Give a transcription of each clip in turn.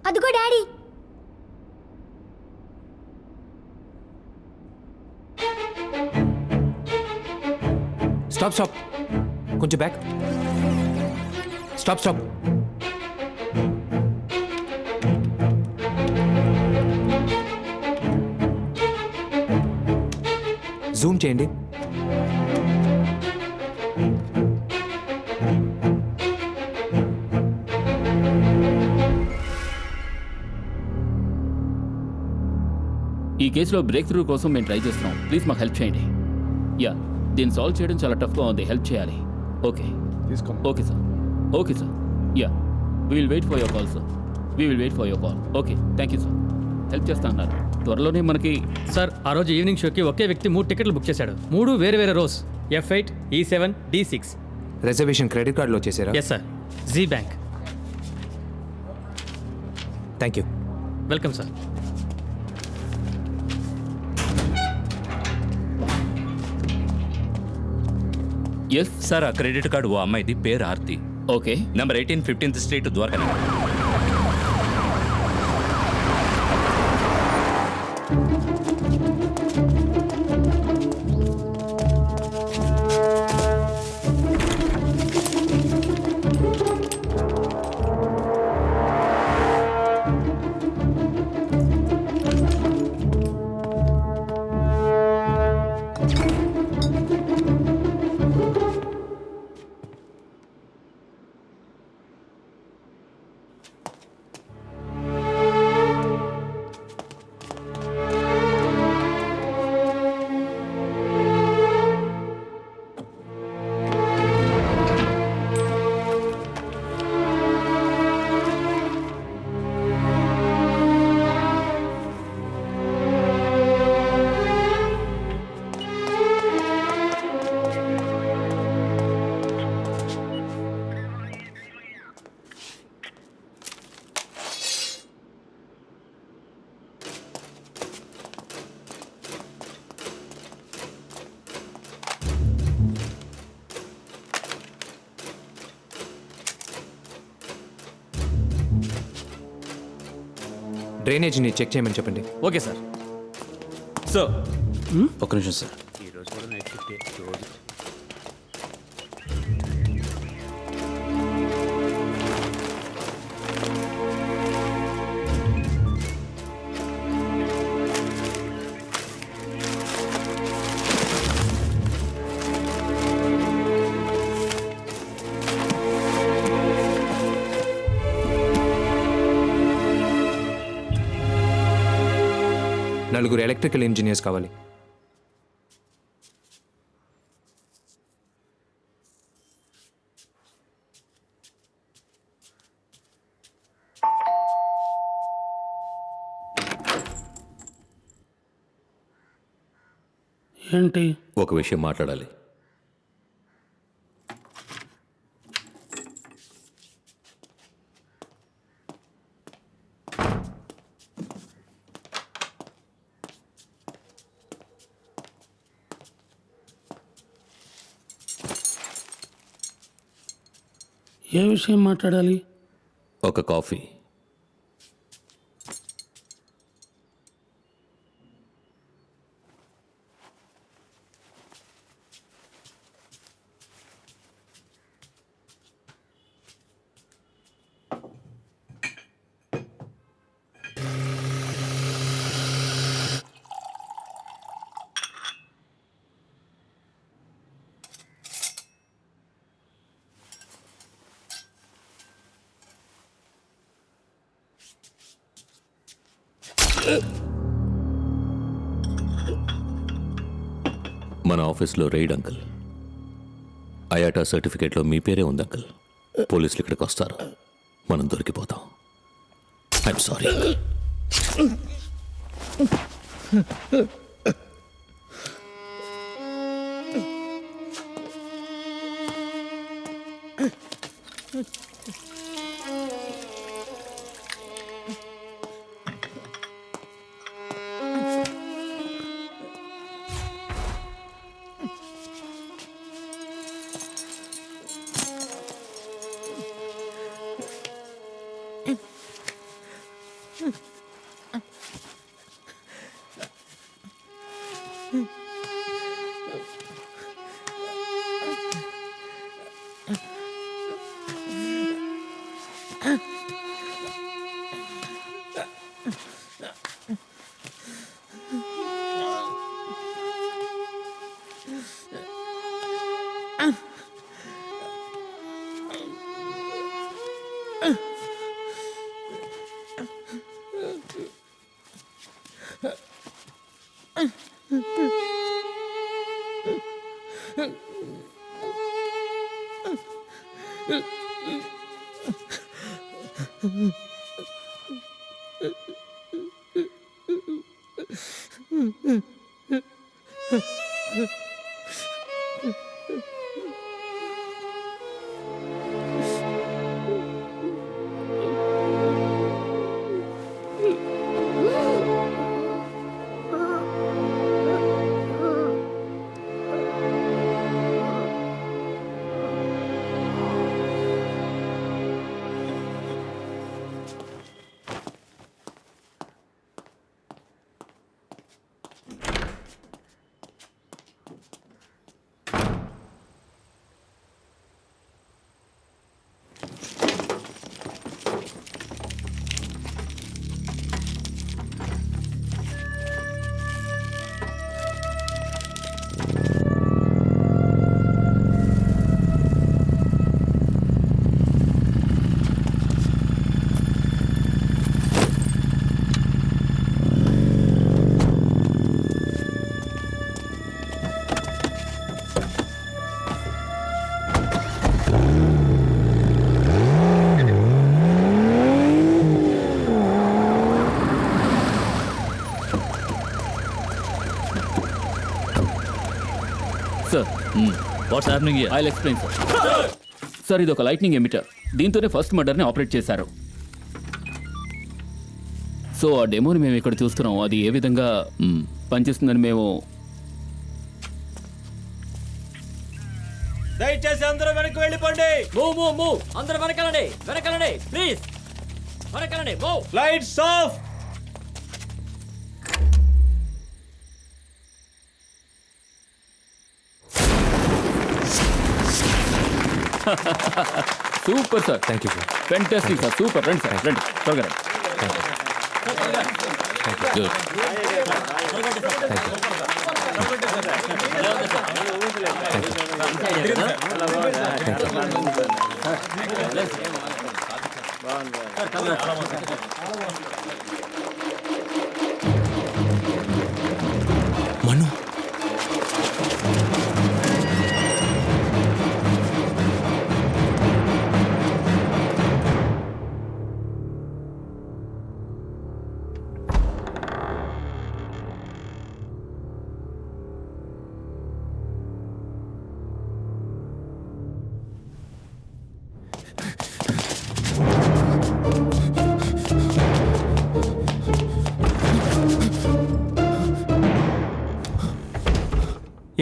అదిగో daddy. Stop stop, కొంచెం back. Stop stop. Zoom చేయండి. ఈ కేసులో బ్రేక్ త్రూ కోసం మేము ట్రై చేస్తున్నాం. ప్లీజ్ మాకు హెల్ప్ చేయండి. యా, దీన్ని సాల్వ్ చేయడం చాలా టఫ్గా ఉంది. హెల్ప్ చేయాలి. Okay okay sir. Okay sir. Yeah, we will wait for your call sir. We will wait for your call. Okay, thank you sir. Help చేస్తా అన్నారు. త్వరలోనే మనకి. సార్, ఆ రోజు ఈవినింగ్ షోకి ఒకే వ్యక్తి 3 టికెట్లు బుక్ చేశాడు. 3 వేరే వేరే rose. F8, E7, D6. Reservation credit కార్డులో వచ్చేసారా? Yes sir. జీ bank. Thank you. Welcome sir. Yes sir, ఆ క్రెడిట్ కార్డు ఓ అమ్మాయిది, పేరు Aarti. Okay. Number 18 15th street Dwarka. డ్రైనేజీని చెక్ చేయమని చెప్పండి. Okay sir. సార్, ఒక్క నిమిషం సార్. నలుగురు ఎలక్ట్రికల్ ఇంజనీర్స్ కావాలి. ఏంటి? ఒక విషయం మాట్లాడాలి. ఏ విషయం మాట్లాడాలి? ఒక కాఫీ. మన ఆఫీస్లో రైడ్ అంకుల్. అయాటా సర్టిఫికేట్లో మీ పేరే ఉంది అంకుల్. పోలీసులు ఇక్కడికి వస్తారు, మనం దొరికిపోతాం. I'm sorry uncle. Sir what's happening here? I explain sir. Sir ఇది ఒక లైట్నింగ్ ఎమిటర్. దీంతోనే ఫస్ట్ మర్డర్ని ఆపరేట్ చేశారు. సో ఆ డెమోని మేము ఇక్కడ చూస్తున్నాం. అది ఏ విధంగా పనిచేస్తుందని మేము దయచేసి అందరూ వెనక్కి వెళ్ళిపోండి. మూవ్ అందరూ వెనకాలండి ప్లీజ్ వెనకాలండి. Move. Lights off. Super sir. Thank you sir. Fantastic sir. Super. రండి సార్, రండి త్వరగా రండి. మను,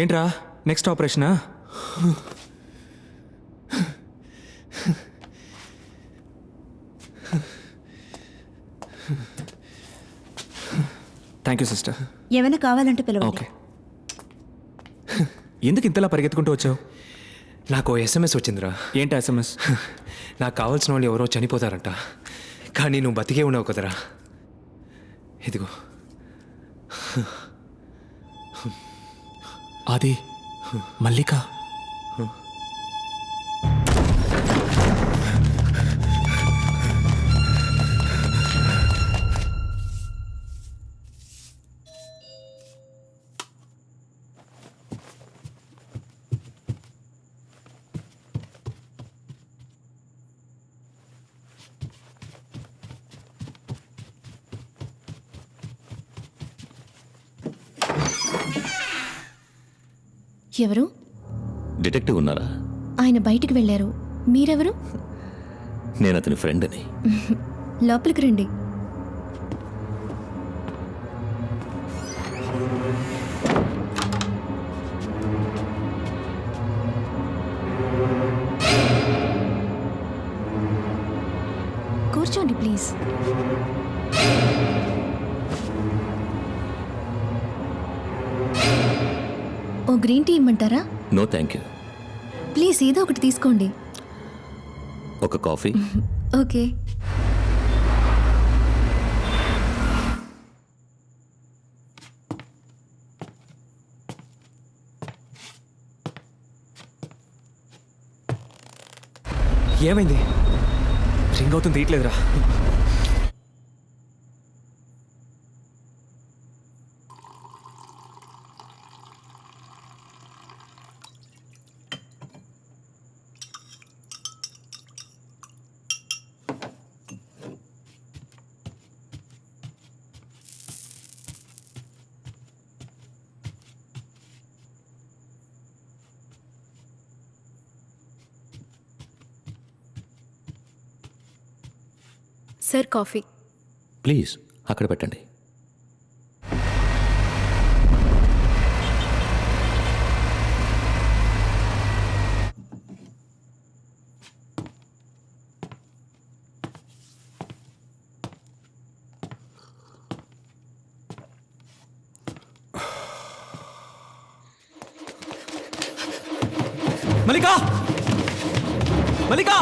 ఏంట్రా నెక్స్ట్ ఆపరేషనా? Thank you sister. ఏమైనా కావాలంటే పిలవండి. ఓకే. ఎందుకు ఇంతలా పరిగెత్తుకుంటూ వచ్చావు? నాకు SMS వచ్చిందిరా. ఏంటి SMS? నాకు కావాల్సిన వాళ్ళు ఎవరో చనిపోతారంట, కానీ నువ్వు బతికే ఉన్నావు కదరా. ఇదిగో. అది మల్లిక. ఎవరు? డిటెక్టివ్ ఉన్నారా? ఆయన బయటికి వెళ్ళారు. మీరెవరు? నేను అతని ఫ్రెండ్ అని. లోపలికి రండి. కూర్చోండి ప్లీజ్. ఓ గ్రీన్ టీ ఇమ్మంటారా? No thank you. ప్లీజ్ ఏదో ఒకటి తీసుకోండి. ఒక కాఫీ. ఓకే. ఏమైంది? రింగ్ అవుతుంది, తీయట్లేదురా. Sir coffee. ప్లీజ్ అక్కడ పెట్టండి. మల్లికా, మల్లికా,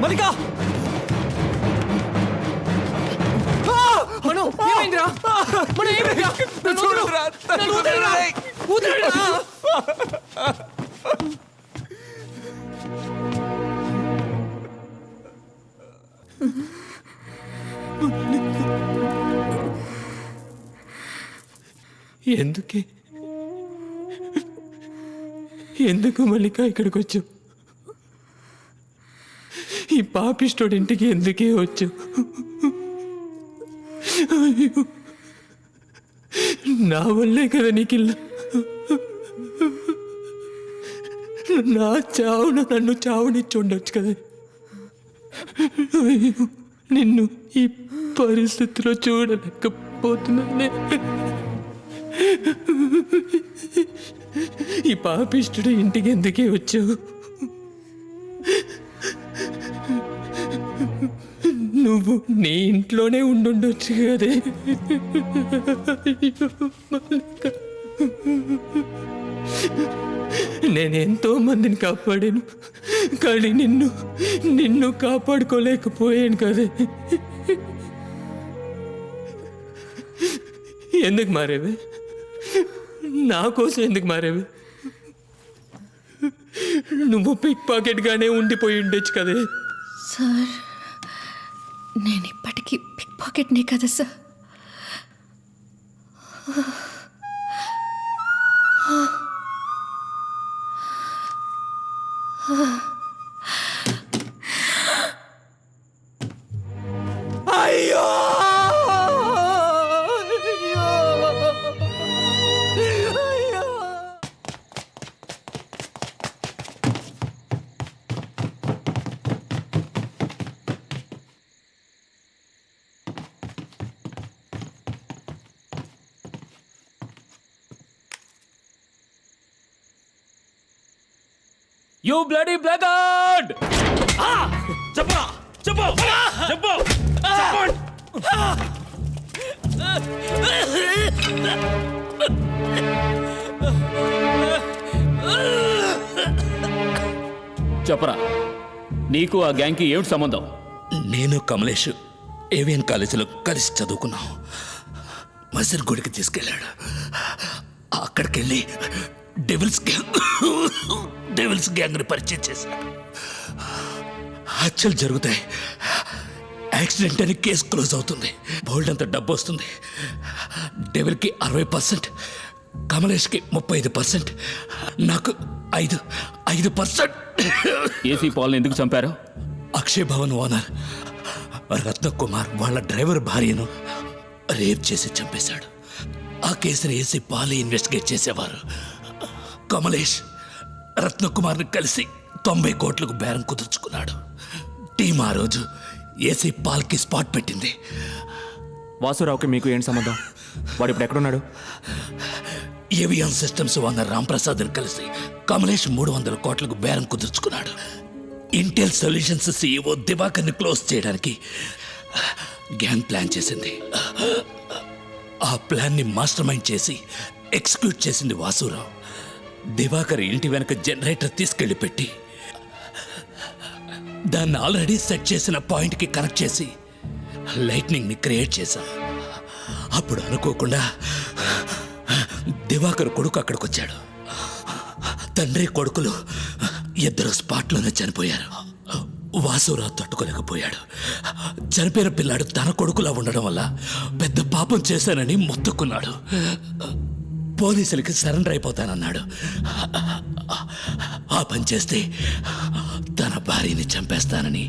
మల్లికా! మను, ఏమైందిరా? మను, ఏమైందిరా? నన్ను వదలరా, నన్ను వదలరా, వదలరా. ఎందుకు మల్లికా ఇక్కడికి వచ్చావు? ఈ పాపిస్టోడి ఇంటికి ఎందుకే వచ్చావు? అయ్యో, నా వల్లే కదా నీకు ఇల్లు. నా చావున నన్ను చావునిచ్చి ఉండొచ్చు కదా. అయ్యో, నిన్ను ఈ పరిస్థితిలో చూడలేకపోతున్నానే. ఈ పాపిష్టుడు ఇంటికి ఎందుకే వచ్చావు? నువ్వు నీ ఇంట్లోనే ఉండుండొచ్చు కదే. నేనెంతో మందిని కాపాడాను, కానీ నిన్ను కాపాడుకోలేకపోయాను కదే. ఎందుకు మారేవే? నా కోసం ఎందుకు మారేవే? నువ్వు పిక్ పాకెట్గానే ఉండిపోయి ఉండొచ్చు కదే. సార్, నేను ఇప్పటికీ పిక్ పాకెట్నే కదా సార్. అయ్యో, యూ బ్లడీ బ్లాక్గార్డ్! చెప్పరా, చెప్పు, చెప్పు, చెప్పరా, నీకు ఆ గ్యాంగ్కి ఏమిటి సంబంధం? నేను కమలేష్ ఏవిఎన్ కాలేజీలో కలిసి చదువుకున్నాం. మసీద్ గుడికి తీసుకెళ్ళాడు. అక్కడికి వెళ్ళి డెవిల్స్ గ్యాంగ్ని పరిచయం చేశాడు. హత్యలు జరుగుతాయి, యాక్సిడెంట్ అని కేసు క్లోజ్ అవుతుంది, బోల్డ్ అంత డబ్బు వస్తుంది. డెవిల్కి 60%, కమలేష్కి 35%, నాకు 5%. ఏసీ పాల్ని ఎందుకు చంపారు? అక్షయ్ భవన్ ఓనర్ రత్నకుమార్ వాళ్ళ డ్రైవర్ భార్యను రేప్ చేసి చంపేశాడు. ఆ కేసుని ఏసీ పాలే ఇన్వెస్టిగేట్ చేసేవారు. కమలేష్ రత్నకుమార్ని కలిసి 90 కోట్లకు బేరం కుదుర్చుకున్నాడు. టీం ఆ రోజు ఏసీ పాల్కి స్పాట్ పెట్టింది. వాసురావుకి మీకు ఏంటి సంబంధం? వాడు ఇప్పుడు ఎక్కడున్నాడు? ఏవిఎన్ సిస్టమ్స్ ఓనర్ రాంప్రసాద్ని కలిసి కమలేష్ 300 కోట్లకు బేరం కుదుర్చుకున్నాడు. ఇంటెల్ సొల్యూషన్స్ CEO దివాకర్ని క్లోజ్ చేయడానికి గ్యాంగ్ ప్లాన్ చేసింది. ఆ ప్లాన్ని మాస్టర్ మైండ్ చేసి ఎగ్జిక్యూట్ చేసింది వాసురావు. దివాకర్ ఇంటి వెనక జనరేటర్ తీసుకెళ్లి పెట్టి దాన్ని ఆల్రెడీ సెట్ చేసిన పాయింట్కి కనెక్ట్ చేసి లైట్నింగ్ని క్రియేట్ చేశాం. అప్పుడు అనుకోకుండా దివాకర్ కొడుకు అక్కడికి వచ్చాడు. తండ్రి కొడుకులు ఇద్దరు స్పాట్లోనే చనిపోయారు. వాసురావు తట్టుకోలేకపోయాడు. చనిపోయిన పిల్లాడు తన కొడుకులా ఉండడం వల్ల పెద్ద పాపం చేశానని మొత్తుకున్నాడు. పోలీసులకి సరెండర్ అయిపోతానన్నాడు. ఆ పని చేస్తే తన భార్యని చంపేస్తానని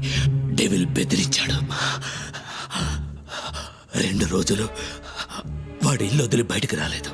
డెవిల్ బెదిరించాడు. 2 రోజులు వాడి ఇల్లు వదిలి బయటికి రాలేదు.